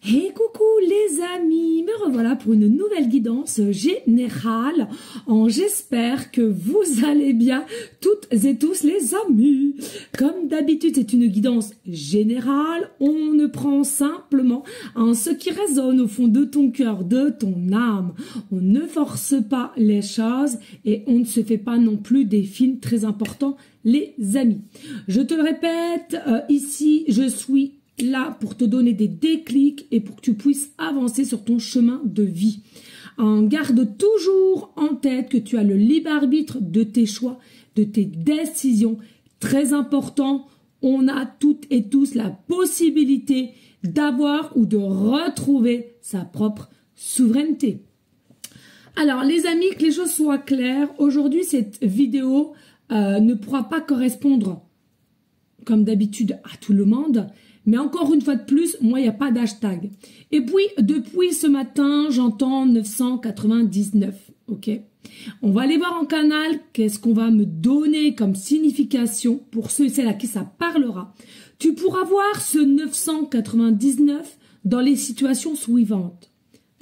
Et coucou les amis, me revoilà pour une nouvelle guidance générale. J'espère que vous allez bien toutes et tous les amis. Comme d'habitude, c'est une guidance générale. On ne prend simplement ce qui résonne au fond de ton cœur, de ton âme. On ne force pas les choses et on ne se fait pas non plus des films très importants, les amis. Je te le répète, ici, je suis là pour te donner des déclics et pour que tu puisses avancer sur ton chemin de vie. Garde toujours en tête que tu as le libre arbitre de tes choix, de tes décisions. Très important, on a toutes et tous la possibilité d'avoir ou de retrouver sa propre souveraineté. Alors les amis, que les choses soient claires, aujourd'hui cette vidéo ne pourra pas correspondre comme d'habitude à tout le monde. Mais encore une fois de plus, moi, il n'y a pas d'hashtag. Et puis, depuis ce matin, j'entends 999, ok? On va aller voir en canal qu'est-ce qu'on va me donner comme signification pour ceux et celles à qui ça parlera. Tu pourras voir ce 999 dans les situations suivantes.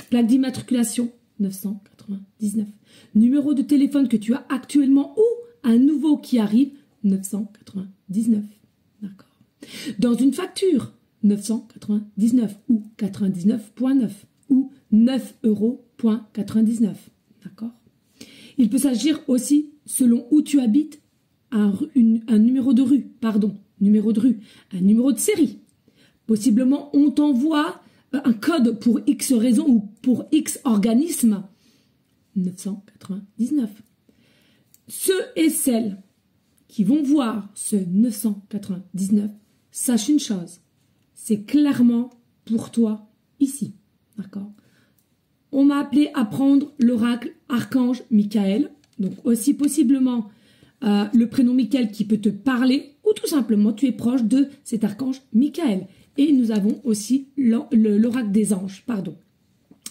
Plaque d'immatriculation, 999. Numéro de téléphone que tu as actuellement ou un nouveau qui arrive, 999. D'accord. Dans une facture, 999 ou 99,9 ou 9,99 €. D'accord. Il peut s'agir aussi, selon où tu habites, un numéro de rue, numéro de rue, un numéro de série. Possiblement, on t'envoie un code pour X raison ou pour X organisme, 999. Ceux et celles qui vont voir ce 999, sache une chose, c'est clairement pour toi ici, d'accord? On m'a appelé à prendre l'oracle Archange Michael, donc aussi possiblement le prénom Michael qui peut te parler, ou tout simplement tu es proche de cet Archange Michael. Et nous avons aussi l'oracle des anges,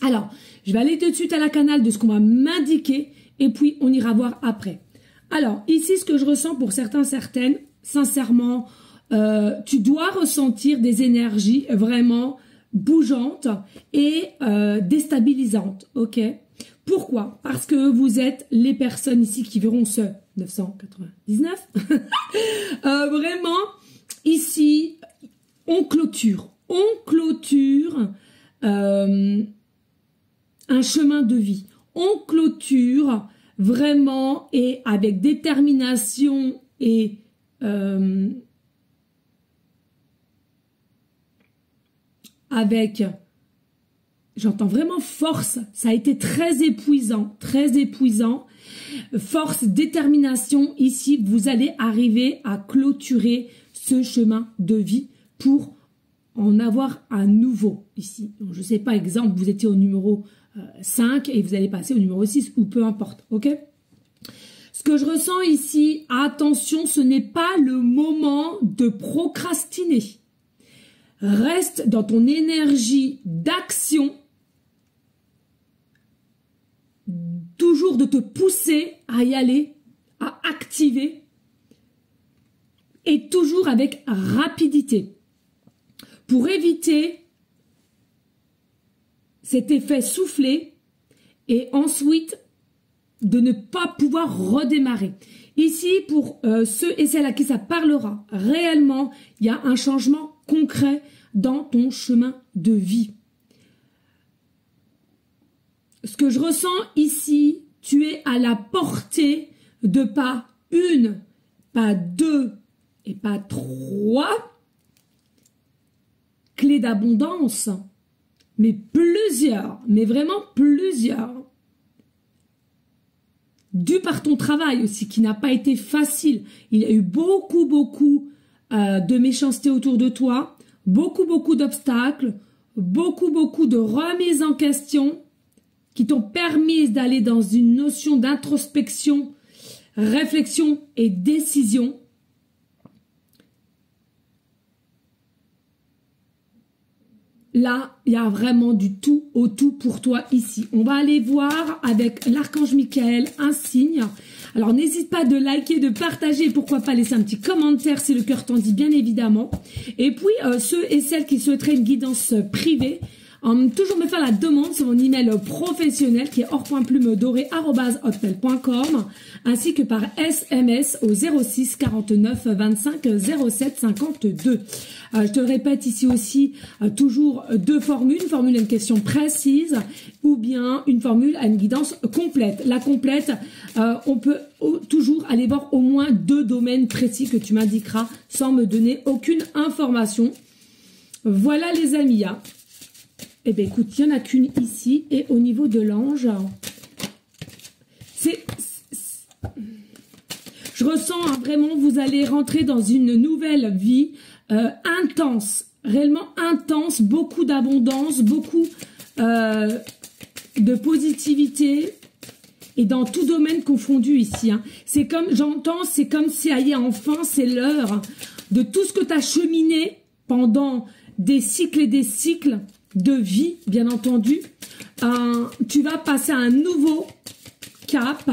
Alors, je vais aller tout de suite à la canal de ce qu'on va m'indiquer, et puis on ira voir après. Alors, ici, ce que je ressens pour certains, certaines, sincèrement, tu dois ressentir des énergies vraiment bougeantes et déstabilisantes, ok? Pourquoi? Parce que vous êtes les personnes ici qui verront ce 999. Vraiment, ici, on clôture un chemin de vie. On clôture vraiment et avec détermination et avec, j'entends vraiment force, ça a été très épuisant, force, détermination, ici vous allez arriver à clôturer ce chemin de vie pour en avoir un nouveau ici. Donc, je ne sais pas, exemple, vous étiez au numéro 5 et vous allez passer au numéro 6 ou peu importe, ok? Ce que je ressens ici, attention, ce n'est pas le moment de procrastiner. Reste dans ton énergie d'action, toujours de te pousser à y aller, à activer et toujours avec rapidité pour éviter cet effet soufflé et ensuite de ne pas pouvoir redémarrer. Ici, pour ceux et celles à qui ça parlera, réellement, il y a un changement concret dans ton chemin de vie. Ce que je ressens ici, tu es à la portée de pas une, pas deux et pas trois clés d'abondance, mais plusieurs, mais vraiment plusieurs. Dû par ton travail aussi, qui n'a pas été facile. Il y a eu beaucoup de méchanceté autour de toi, beaucoup d'obstacles, beaucoup de remises en question qui t'ont permis d'aller dans une notion d'introspection, réflexion et décision. là, il y a vraiment du tout au tout pour toi ici. On va aller voir avec l'archange Michael un signe. Alors, n'hésite pas de liker, de partager, pourquoi pas laisser un petit commentaire si le cœur t'en dit, bien évidemment. Et puis, ceux et celles qui souhaiteraient une guidance privée, toujours me faire la demande sur mon email professionnel qui est or.plumedoré@hotmail.com ainsi que par SMS au 06 49 25 07 52. Je te répète ici aussi toujours deux formules, une formule à une question précise ou bien une formule à une guidance complète. La complète, on peut toujours aller voir au moins deux domaines précis que tu m'indiqueras sans me donner aucune information. Voilà les amis. Eh bien, écoute, il n'y en a qu'une ici. Et au niveau de l'ange, je ressens vraiment, vous allez rentrer dans une nouvelle vie intense, réellement intense, beaucoup d'abondance, beaucoup de positivité et dans tout domaine confondu ici. C'est comme, j'entends, c'est comme si, allez, enfin, c'est l'heure de tout ce que tu as cheminé pendant des cycles et des cycles de vie, bien entendu. Tu vas passer à un nouveau cap.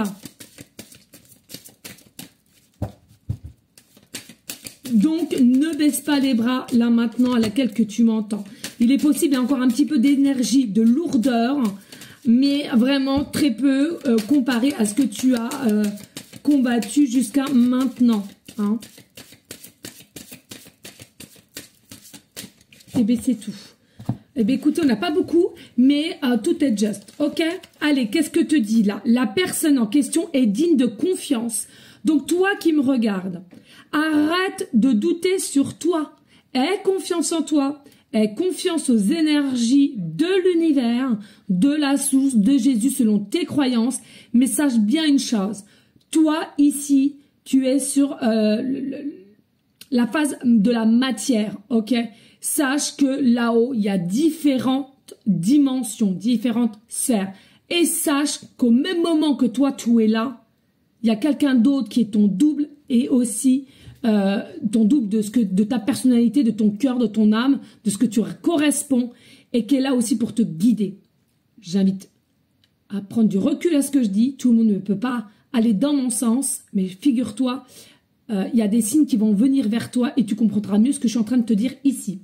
Donc, ne baisse pas les bras là maintenant à laquelle que tu m'entends. Il est possible, il y a encore un petit peu d'énergie, de lourdeur, mais vraiment très peu comparé à ce que tu as combattu jusqu'à maintenant. Et bien, c'est tout. Eh bien, écoutez, on n'a pas beaucoup, mais tout est juste, ok? Allez, qu'est-ce que te dit là? La personne en question est digne de confiance. Donc, toi qui me regardes, arrête de douter sur toi. Aie confiance en toi. Aie confiance aux énergies de l'univers, de la source, de Jésus, selon tes croyances. Mais sache bien une chose. Toi, ici, tu es sur la phase de la matière, ok? Sache que là-haut, il y a différentes dimensions, différentes sphères. Et sache qu'au même moment que toi, tu es là, il y a quelqu'un d'autre qui est ton double et aussi ton double de ta personnalité, de ton cœur, de ton âme, de ce que tu corresponds et qui est là aussi pour te guider. J'invite à prendre du recul à ce que je dis. Tout le monde ne peut pas aller dans mon sens, mais figure-toi, il y a des signes qui vont venir vers toi et tu comprendras mieux ce que je suis en train de te dire ici.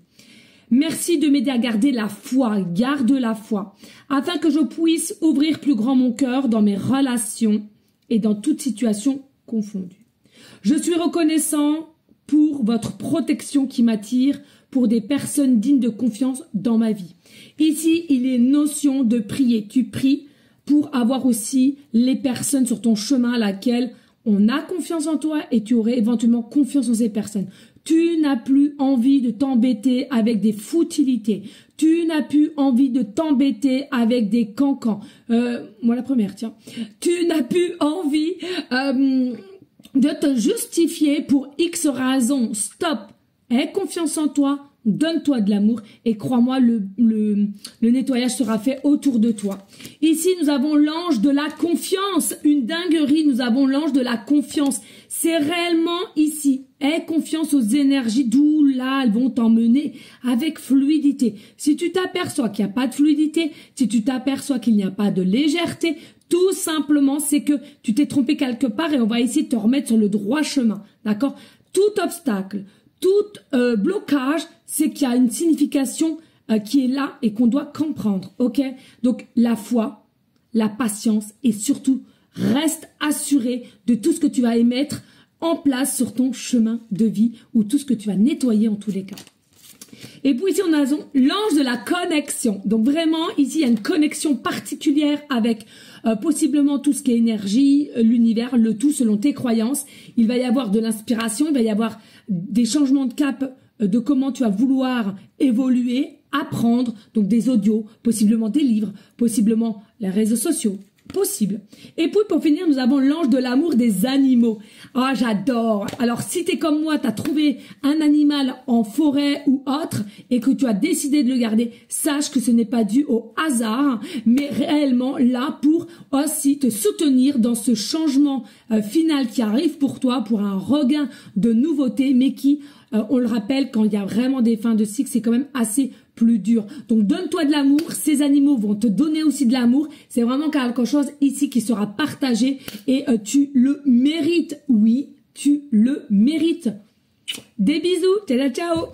Merci de m'aider à garder la foi, garde la foi, afin que je puisse ouvrir plus grand mon cœur dans mes relations et dans toute situation confondue. Je suis reconnaissant pour votre protection qui m'attire, pour des personnes dignes de confiance dans ma vie. Ici, il est notion de prier. Tu pries pour avoir aussi les personnes sur ton chemin à laquelle on a confiance en toi et tu aurais éventuellement confiance en ces personnes. Tu n'as plus envie de t'embêter avec des futilités. Tu n'as plus envie de t'embêter avec des cancans. Moi la première, tiens. Tu n'as plus envie de te justifier pour X raisons. Stop. Aie confiance en toi. Donne-toi de l'amour et crois-moi, le nettoyage sera fait autour de toi. Ici, nous avons l'ange de la confiance. Une dinguerie, nous avons l'ange de la confiance. C'est réellement ici. Aie confiance aux énergies d'où là, elles vont t'emmener avec fluidité. Si tu t'aperçois qu'il n'y a pas de fluidité, si tu t'aperçois qu'il n'y a pas de légèreté, tout simplement, c'est que tu t'es trompé quelque part et on va essayer de te remettre sur le droit chemin. D'accord? Tout obstacle, tout blocage, c'est qu'il y a une signification qui est là et qu'on doit comprendre, ok? Donc, la foi, la patience et surtout, reste assuré de tout ce que tu vas émettre en place sur ton chemin de vie ou tout ce que tu vas nettoyer en tous les cas. Et puis ici, on a l'ange de la connexion. Donc vraiment, ici, il y a une connexion particulière avec possiblement tout ce qui est énergie, l'univers, le tout selon tes croyances. Il va y avoir de l'inspiration, il va y avoir des changements de cap de comment tu vas vouloir évoluer, apprendre, donc des audios, possiblement des livres, possiblement les réseaux sociaux. Possible. Et puis pour finir, nous avons l'ange de l'amour des animaux. Ah, j'adore. Alors si t'es comme moi, t'as trouvé un animal en forêt ou autre et que tu as décidé de le garder, sache que ce n'est pas dû au hasard, mais réellement là pour aussi te soutenir dans ce changement final qui arrive pour toi, pour un regain de nouveauté, mais qui, on le rappelle, quand il y a vraiment des fins de cycle, c'est quand même assez plus dur. Donc donne-toi de l'amour, ces animaux vont te donner aussi de l'amour. C'est vraiment quelque chose ici qui sera partagé et tu le mérites. Oui, tu le mérites. Des bisous, ciao ciao.